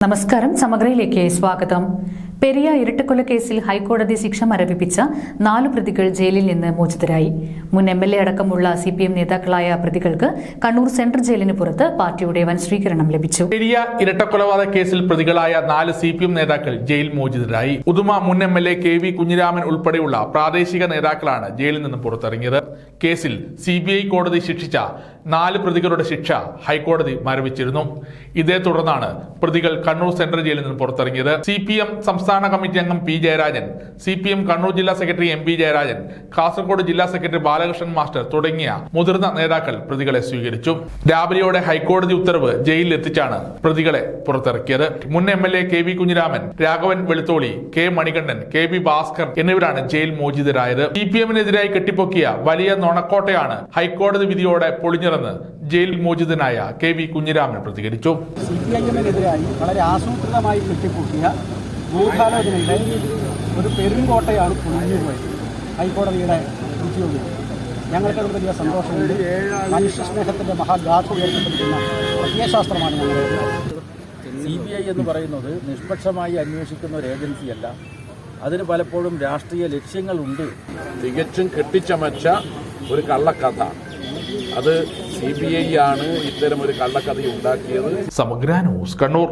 നമസ്കാരം. സമഗ്രയിലേക്ക് സ്വാഗതം. പെരിയ ഇരട്ടക്കൊലക്കേസിൽ ഹൈക്കോടതി ശിക്ഷ മരവിപ്പിച്ച 4 പ്രതികൾ ജയിലിൽ നിന്ന് മോചിതരായി. മുൻ MLA അടക്കമുള്ള CPM നേതാക്കളായ പ്രതികൾക്ക് കണ്ണൂർ സെൻട്രൽ ജയിലിന് പുറത്ത് പാർട്ടിയുടെ വൻ സ്വീകരണം ലഭിച്ചു. പെരിയ ഇരട്ടക്കൊലപാതക കേസിൽ പ്രതികളായ 4 CPM നേതാക്കൾ ജയിൽ മോചിതരായി. ഉദുമ മുൻ MLA KV കുഞ്ഞിരാമൻ ഉൾപ്പെടെയുള്ള പ്രാദേശിക നേതാക്കളാണ് ജയിലിൽ നിന്ന് പുറത്തിറങ്ങിയത്. കേസിൽ CBI കോടതി ശിക്ഷിച്ച 4 പ്രതികളുടെ ശിക്ഷ ഹൈക്കോടതി മരവിച്ചിരുന്നു. ഇതേ തുടർന്നാണ് പ്രതികൾ കണ്ണൂർ സെൻട്രൽ ജയിലിൽ നിന്ന് പുറത്തിറങ്ങിയത്. CPM സംസ്ഥാന കമ്മിറ്റി അംഗം P ജയരാജൻ, CPM കണ്ണൂർ ജില്ലാ സെക്രട്ടറി MP ജയരാജൻ, കാസർഗോഡ് ജില്ലാ സെക്രട്ടറി ബാലകൃഷ്ണൻ മാസ്റ്റർ തുടങ്ങിയ മുതിർന്ന നേതാക്കൾ പ്രതികളെ സ്വീകരിച്ചു. രാവിലെയോടെ ഹൈക്കോടതി ഉത്തരവ് ജയിലിൽ എത്തിച്ചാണ് പ്രതികളെ പുറത്തിറക്കിയത്. മുൻ MLA KV Kunhiraman, Raghavan Velutholi, K Manikandan, KB Bhaskar എന്നിവരാണ് ജയിൽ മോചിതരായത്. CPMനെതിരായി കെട്ടിപ്പൊക്കിയ വലിയ നുണക്കോട്ടയാണ് ഹൈക്കോടതി വിധിയോടെ പൊളിഞ്ഞതെന്ന് ജയിൽ മോചിതനായ KV കുഞ്ഞിരാമൻ പ്രതികരിച്ചു. CPIനെതിരായി വളരെ ആസൂത്രിതമായി കെട്ടിപ്പൊക്കിയ ഗൂഢാലോചനയുടെ ഒരു പെരുങ്കോട്ടയാണ് പൊളിഞ്ഞുപോയത്. ഹൈക്കോടതിയുടെ വിധിയോട് ഞങ്ങൾക്കത് വലിയ സന്തോഷമുണ്ട്. മനുഷ്യ സ്നേഹത്തിന്റെ മഹാഗാഥ ഉയർത്തപ്പെട്ടിരുന്ന പ്രത്യയശാസ്ത്രമാണ് ഞങ്ങളുടെ. CBI എന്ന് പറയുന്നത് നിഷ്പക്ഷമായി അന്വേഷിക്കുന്ന ഒരു ഏജൻസിയല്ല. അതിന് പലപ്പോഴും രാഷ്ട്രീയ ലക്ഷ്യങ്ങളുണ്ട്. തികച്ചും കെട്ടിച്ചമച്ച ഒരു കള്ളക്കഥ. അത് CBI ആണ് ഇത്തരം ഒരു കള്ളക്കഥ ഉണ്ടാക്കിയത്. സമഗ്ര ന്യൂസ് കണ്ണൂർ.